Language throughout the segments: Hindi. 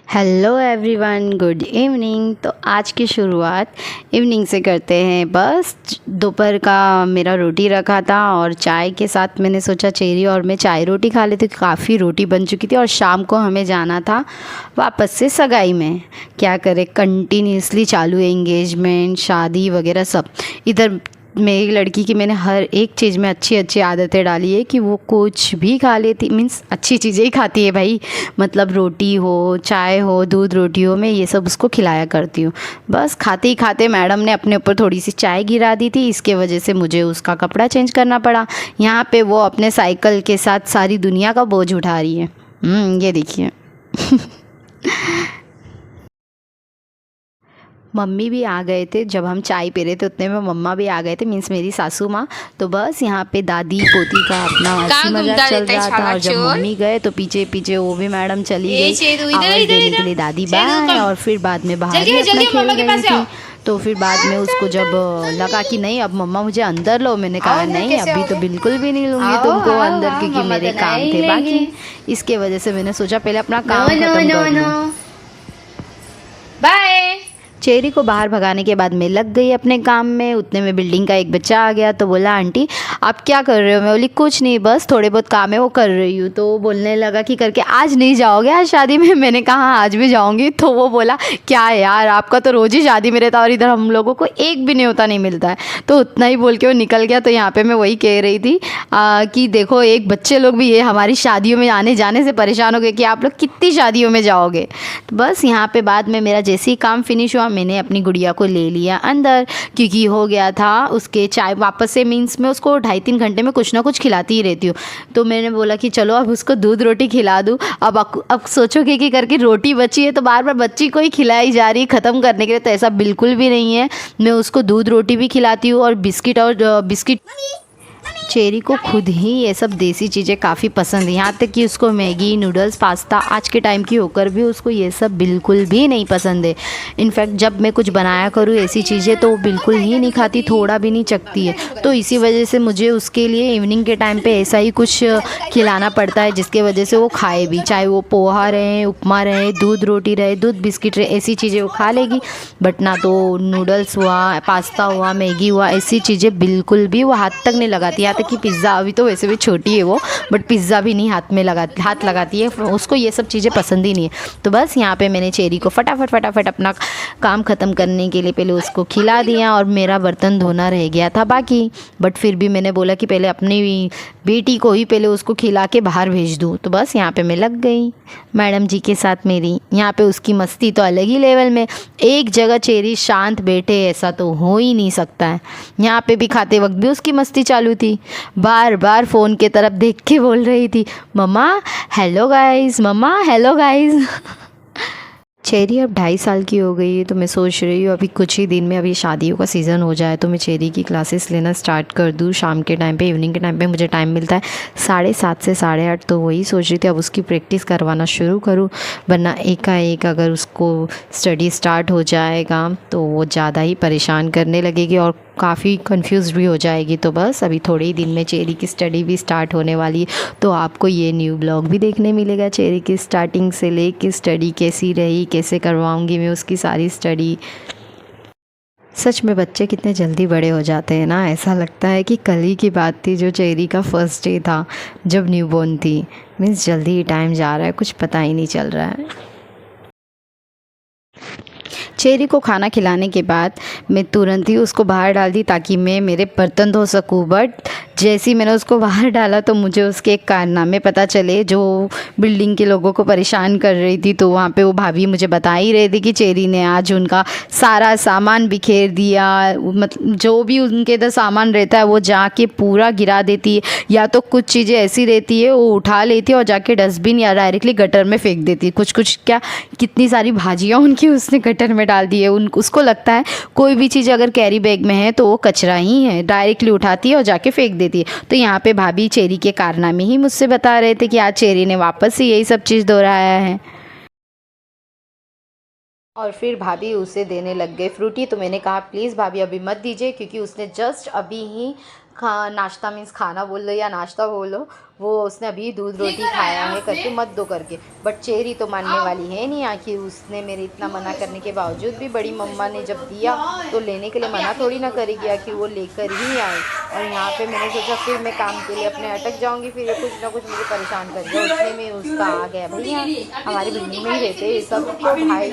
Hello everyone, good evening. तो आज की शुरुआत इवनिंग से करते हैं। बस दोपहर का मेरा रोटी रखा था और चाय के साथ मैंने सोचा चेरी और मैं चाय रोटी खा लेती। काफ़ी रोटी बन चुकी थी और शाम को हमें जाना था वापस से सगाई में। क्या करें, कंटिन्यूसली चालू है एंगेजमेंट, शादी वगैरह सब। इधर मेरी लड़की की मैंने हर एक चीज़ में अच्छी अच्छी आदतें डाली है कि वो कुछ भी खा लेती, मीन्स अच्छी चीज़ें ही खाती है भाई। मतलब रोटी हो, चाय हो, दूध रोटी हो, मैं ये सब उसको खिलाया करती हूँ। बस खाते ही खाते मैडम ने अपने ऊपर थोड़ी सी चाय गिरा दी थी, इसके वजह से मुझे उसका कपड़ा चेंज करना पड़ा। यहाँ पे वो अपने साइकिल के साथ सारी दुनिया का बोझ उठा रही है। ये देखिए। मम्मी भी आ गए थे जब हम चाय पी रहे थे, उतने में मम्मा भी आ गए थे, मीन्स मेरी सासू माँ। तो बस यहाँ पे दादी पोती का अपना हंसी मजाक चल रहा था। और जब मम्मी गए तो पीछे पीछे वो भी मैडम चली गई आवाज़ देने के लिए, दादी बाय। और फिर बाद में बाहर भी अपना खेल रही थी। तो फिर बाद में उसको जब लगा कि नहीं अब मम्मा मुझे अंदर लो, मैंने कहा नहीं अभी तो बिल्कुल भी नहीं लूँगी तुमको अंदर, क्योंकि मेरे काम थे बाकी। इसके वजह से मैंने सोचा पहले अपना काम खत्म कर लूँ। बाय। चेरी को बाहर भगाने के बाद मैं लग गई अपने काम में। उतने में बिल्डिंग का एक बच्चा आ गया तो बोला आंटी आप क्या कर रहे हो? मैं बोली कुछ नहीं, बस थोड़े बहुत काम है वो कर रही हूँ। तो वो बोलने लगा कि करके आज नहीं जाओगे आज शादी में? मैंने कहा हाँ आज भी जाऊँगी। तो वो बोला क्या यार आपका तो रोज़ ही शादी में रहता और इधर हम लोगों को एक भी नहीं होता, नहीं मिलता है। तो उतना ही बोल के वो निकल गया। तो यहाँ पर मैं वही कह रही थी कि देखो एक बच्चे लोग भी ये हमारी शादियों में आने जाने से परेशान हो गए कि आप लोग कितनी शादियों में जाओगे। तो बस यहाँ पर बाद में मेरा जैसे ही काम फिनिश हुआ मैंने अपनी गुड़िया को ले लिया अंदर, क्योंकि हो गया था उसके चाय वापस से, मीन्स मैं उसको 2.5-3 घंटे में कुछ ना कुछ खिलाती ही रहती हूँ। तो मैंने बोला कि चलो अब उसको दूध रोटी खिला दूँ। अब सोचोगे कि करके रोटी बची है तो बार बार बच्ची को ही खिलाई जा रही है ख़त्म करने के लिए, तो ऐसा बिल्कुल भी नहीं है। मैं उसको दूध रोटी भी खिलाती हूँ और बिस्किट चेरी को खुद ही ये सब देसी चीज़ें काफ़ी पसंद है। यहाँ तक कि उसको मैगी, नूडल्स, पास्ता आज के टाइम की होकर भी उसको ये सब बिल्कुल भी नहीं पसंद है। इनफैक्ट जब मैं कुछ बनाया करूँ ऐसी चीज़ें तो वो बिल्कुल ही नहीं खाती, थोड़ा भी नहीं चखती है। तो इसी वजह से मुझे उसके लिए इवनिंग के टाइम पे ऐसा ही कुछ खिलाना पड़ता है जिसके वजह से वो खाए भी, चाहे वो पोहा रहे, उपमा रहे, दूध रोटी रहे, दूध बिस्किट रहे, ऐसी चीज़ें वो खा लेगी। बट ना तो नूडल्स हुआ, पास्ता हुआ, मैगी हुआ, ऐसी चीज़ें बिल्कुल भी वो हाथ तक नहीं लगाती। यहाँ तक कि पिज़्ज़ा, अभी तो वैसे भी छोटी है वो, बट पिज़्ज़ा भी नहीं हाथ लगाती है, उसको ये सब चीज़ें पसंद ही नहीं है। तो बस यहाँ पे मैंने चेरी को फटाफट अपना काम ख़त्म करने के लिए पहले उसको खिला दिया और मेरा बर्तन धोना रह गया था बाकी। बट फिर भी मैंने बोला कि पहले अपनी बेटी को ही पहले उसको खिला के बाहर भेज दूँ। तो बस यहाँ पे मैं लग गई मैडम जी के साथ मेरी। यहाँ पे उसकी मस्ती तो अलग ही लेवल में, एक जगह चेरी शांत बैठे ऐसा तो हो ही नहीं सकता है। यहाँ पे भी खाते वक्त भी उसकी मस्ती चालू थी, बार बार फ़ोन के तरफ देख के बोल रही थी मम्मा हेलो गाइस, मम्मा हेलो गाइस। चेरी अब 2.5 साल की हो गई है, तो मैं सोच रही हूँ अभी कुछ ही दिन में, अभी शादियों का सीज़न हो जाए तो मैं चेरी की क्लासेस लेना स्टार्ट कर दूँ शाम के टाइम पे। इवनिंग के टाइम पे मुझे टाइम मिलता है 7:30 से 8:30, तो वही सोच रही थी अब उसकी प्रैक्टिस करवाना शुरू करूँ, वरना एकाएक अगर उसको स्टडी स्टार्ट हो जाएगा तो वो ज़्यादा ही परेशान करने लगेगी और काफ़ी कंफ्यूज भी हो जाएगी। तो बस अभी थोड़े ही दिन में चेरी की स्टडी भी स्टार्ट होने वाली है, तो आपको ये न्यू ब्लॉग भी देखने मिलेगा चेरी की स्टार्टिंग से लेके स्टडी कैसी रही, कैसे करवाऊंगी मैं उसकी सारी स्टडी। सच में बच्चे कितने जल्दी बड़े हो जाते हैं ना, ऐसा लगता है कि कल ही की बात थी जो चेरी का फर्स्ट डे था जब न्यूबॉर्न थी। मीन्स जल्दी ही टाइम जा रहा है, कुछ पता ही नहीं चल रहा है। चेरी को खाना खिलाने के बाद मैं तुरंत ही उसको बाहर डाल दी ताकि मैं मेरे बर्तन धो सकूँ। बट जैसे ही मैंने उसको बाहर डाला तो मुझे उसके एक कारनामे पता चले जो बिल्डिंग के लोगों को परेशान कर रही थी। तो वहाँ पे वो भाभी मुझे बता ही रही थी कि चेरी ने आज उनका सारा सामान बिखेर दिया। मतलब जो भी उनके इधर सामान रहता है वो जाके पूरा गिरा देती है, या तो कुछ चीज़ें ऐसी रहती है वो उठा लेती है और जाके डस्टबिन या डायरेक्टली गटर में फेंक देती है। कुछ क्या कितनी सारी भाजियाँ उनकी उसने गटर में डाल दी है। उसको लगता है कोई भी चीज़ अगर कैरी बैग में है तो वो कचरा ही है, डायरेक्टली उठाती है और जाके फेंक देती है। तो यहाँ पे भाभी चेरी के कारनामे ही मुझसे बता रहे थे कि आज चेरी ने वापस से यही सब चीज़ दोहराया है। और फिर भाभी उसे देने लग गए फ्रूटी। तो मैंने कहा प्लीज़ भाभी अभी मत दीजिए, क्योंकि उसने जस्ट अभी ही नाश्ता, मीन्स खाना बोल लो या नाश्ता बोलो, वो उसने अभी दूध रोटी खाया है करके मत दो करके। बट चेरी तो मानने वाली है नहीं, आखिर उसने मेरे इतना मना करने के बावजूद भी बड़ी मम्मा ने जब दिया तो लेने के लिए मना थोड़ी ना करेगी, आखिर वो लेकर ही आए। और यहाँ पे मैंने सोचा फिर मैं काम के लिए अपने अटक जाऊँगी, फिर कुछ ना कुछ मुझे परेशान कर दिया। उतने में उसका आ गया भैया, हमारी बिल्डिंग में ही रहते हैं, सबको भाई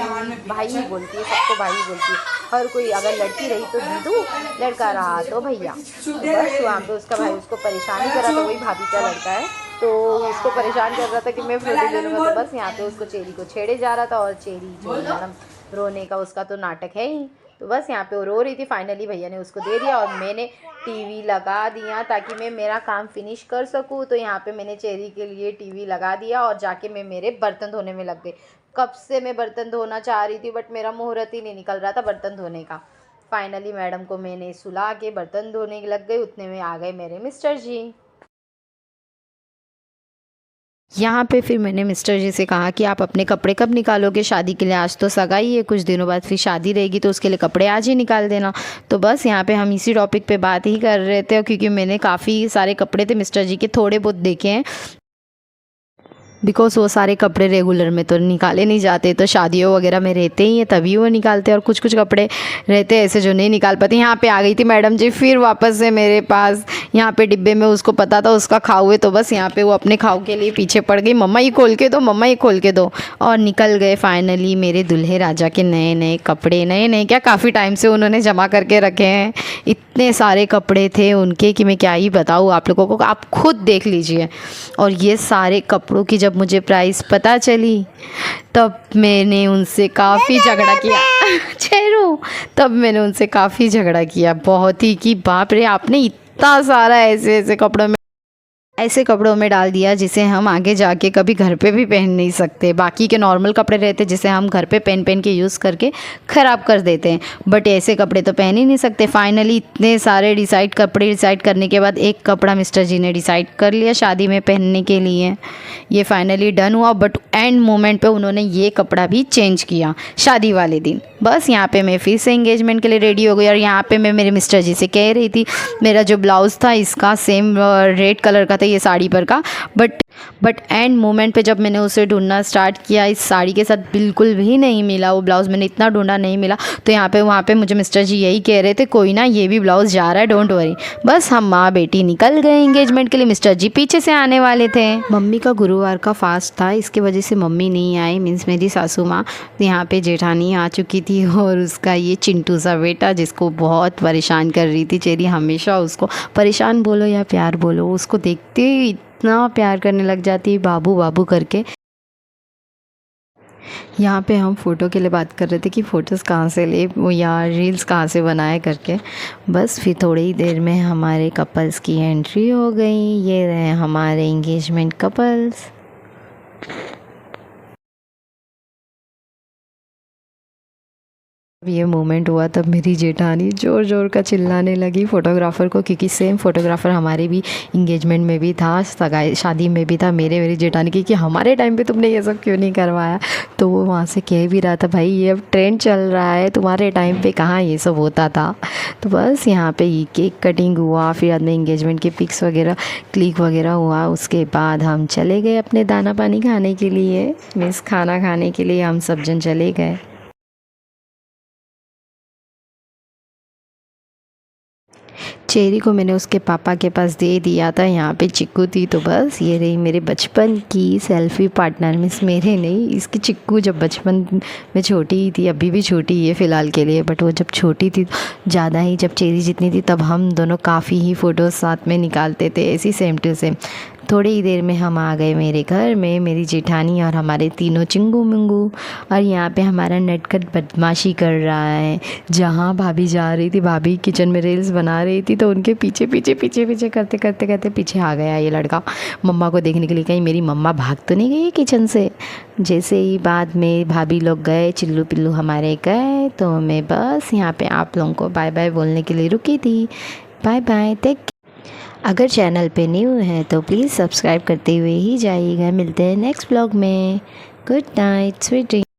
भाई ही बोलती है, सबको भाई ही बोलती है। हर कोई अगर लड़की रही तो दीदू, लड़का रहा तो भैया। तो बस वहाँ पे उसका भाई उसको परेशान ही करा, तो वही भाभी का लड़का है, तो उसको परेशान कर रहा था कि मैं फ्रूटी ले लूँगा। तो बस यहाँ पे उसको चेरी को छेड़े जा रहा था, और चेरी जो मैडम रोने का उसका तो नाटक है ही। तो बस यहाँ पे वो रो रही थी, फाइनली भैया ने उसको दे दिया और मैंने टीवी लगा दिया ताकि मैं मेरा काम फिनिश कर सकूँ। तो यहाँ पे मैंने चेरी के लिए टीवी लगा दिया और जाके मैं मेरे बर्तन धोने में लग गई। कब से मैं बर्तन धोना चाह रही थी बट मेरा मुहूर्त ही नहीं निकल रहा था बर्तन धोने का। फाइनली मैडम को मैंने सुला के बर्तन धोने लग गई, उतने में आ गए मेरे मिस्टर जी। यहाँ पे फिर मैंने मिस्टर जी से कहा कि आप अपने कपड़े कब निकालोगे शादी के लिए, आज तो सगाई है, कुछ दिनों बाद फिर शादी रहेगी, तो उसके लिए कपड़े आज ही निकाल देना। तो बस यहाँ पे हम इसी टॉपिक पे बात ही कर रहे थे, क्योंकि मैंने काफ़ी सारे कपड़े थे मिस्टर जी के, थोड़े बहुत देखे हैं, बिकॉज़ वो सारे कपड़े रेगुलर में तो निकाले नहीं जाते, तो शादियों वगैरह में रहते ही हैं तभी वो निकालते हैं, और कुछ कुछ कपड़े रहते हैं ऐसे जो नहीं निकाल पाते। यहाँ पे आ गई थी मैडम जी फिर वापस से मेरे पास, यहाँ पे डिब्बे में उसको पता था उसका खाऊ है, तो बस यहाँ पे वो अपने खाऊ के लिए पीछे पड़ गई, मम्मा ये खोल के दो, मम्मा ये खोल के दो, और निकल गए फाइनली मेरे दूल्हे राजा के नए नए कपड़े। नए नए क्या, काफ़ी टाइम से उन्होंने जमा करके रखे हैं, इतने सारे कपड़े थे उनके कि मैं क्या ही बताऊँ आप लोगों को, आप खुद देख लीजिए। और ये सारे कपड़ों की जब मुझे प्राइस पता चली तब मैंने उनसे काफ़ी झगड़ा किया चेरू, तब मैंने उनसे काफ़ी झगड़ा किया बहुत ही, कि बाप रे आपने इतना सारा ऐसे कपड़ों में डाल दिया जिसे हम आगे जाके कभी घर पे भी पहन नहीं सकते। बाकी के नॉर्मल कपड़े रहते जिसे हम घर पे पहन के यूज़ करके ख़राब कर देते हैं, बट ऐसे कपड़े तो पहन ही नहीं सकते। फाइनली इतने सारे कपड़े डिसाइड करने के बाद एक कपड़ा मिस्टर जी ने डिसाइड कर लिया शादी में पहनने के लिए, ये फाइनली डन हुआ। बट एंड मोमेंट पे उन्होंने ये कपड़ा भी चेंज किया शादी वाले दिन। बस यहाँ पे मैं फिर से एंगेजमेंट के लिए रेडी हो गई, और यहाँ पे मैं मेरे मिस्टर जी से कह रही थी मेरा जो ब्लाउज़ था इसका सेम रेड कलर का था ये साड़ी पर का, बट एंड मोमेंट पे जब मैंने उसे ढूंढना स्टार्ट किया इस साड़ी के साथ बिल्कुल भी नहीं मिला वो ब्लाउज़, मैंने इतना ढूंढा नहीं मिला। तो वहाँ पे मुझे मिस्टर जी यही कह रहे थे कोई ना ये भी ब्लाउज़ जा रहा है, डोंट वरी। बस हम माँ बेटी निकल गए एंगेजमेंट के लिए, मिस्टर जी पीछे से आने वाले थे। मम्मी का गुरुवार का फास्ट था, इसके वजह से मम्मी नहीं आई, मीन्स मेरी सासू माँ। यहाँ पे जेठानी आ चुकी थी और उसका ये चिंटू सा बेटा जिसको बहुत परेशान कर रही थी चेरी, हमेशा उसको परेशान बोलो या प्यार बोलो, उसको देखते ही इतना प्यार करने लग जाती है बाबू बाबू करके। यहाँ पे हम फ़ोटो के लिए बात कर रहे थे कि फ़ोटोज़ कहाँ से ले वो या रील्स कहाँ से बनाए करके। बस फिर थोड़ी ही देर में हमारे कपल्स की एंट्री हो गई, ये रहे हमारे एंगेजमेंट कपल्स। ये मोमेंट हुआ तब मेरी जेठानी ज़ोर ज़ोर का चिल्लाने लगी फ़ोटोग्राफ़र को, क्योंकि सेम फ़ोटोग्राफ़र हमारे भी इंगेजमेंट में भी था, सगाई शादी में भी था मेरी जेठानी की, कि हमारे टाइम पे तुमने ये सब क्यों नहीं करवाया। तो वो वहाँ से कह भी रहा था भाई ये अब ट्रेंड चल रहा है, तुम्हारे टाइम पे कहाँ ये सब होता था। तो बस यहाँ पे केक कटिंग हुआ, फिर बाद में इंगेजमेंट के पिक्स वगैरह क्लिक वगैरह हुआ। उसके बाद हम चले गए अपने दाना पानी खाने के लिए, मीन्स खाना खाने के लिए हम सब जन चले गए। चेरी को मैंने उसके पापा के पास दे दिया था, यहाँ पे चिक्कू थी। तो बस ये रही मेरे बचपन की सेल्फ़ी पार्टनर, मिस मेरे नहीं इसकी चिक्कू, जब बचपन में छोटी ही थी, अभी भी छोटी ही है फ़िलहाल के लिए, बट वो जब छोटी थी ज़्यादा ही, जब चेरी जितनी थी तब हम दोनों काफ़ी ही फ़ोटोज़ साथ में निकालते थे, ऐसी सेम टू सेम। थोड़ी ही देर में हम आ गए मेरे घर में, मेरी जेठानी और हमारे तीनों चिंगू मिंगू। और यहाँ पे हमारा नटखट बदमाशी कर रहा है, जहाँ भाभी जा रही थी, भाभी किचन में रील्स बना रही थी, तो उनके पीछे पीछे पीछे पीछे करते करते करते पीछे आ गया ये लड़का मम्मा को देखने के लिए, कहीं मेरी मम्मा भाग तो नहीं गई किचन से। जैसे ही बाद में भाभी लोग गए, चिल्लू पिल्लू हमारे गए, तो मैं बस यहाँ पे आप लोगों को बाय बाय बोलने के लिए रुकी थी। Bye bye, take. अगर चैनल पे न्यू है तो प्लीज़ सब्सक्राइब करते हुए ही जाइएगा। मिलते हैं नेक्स्ट ब्लॉग में। Good night, sweet dream.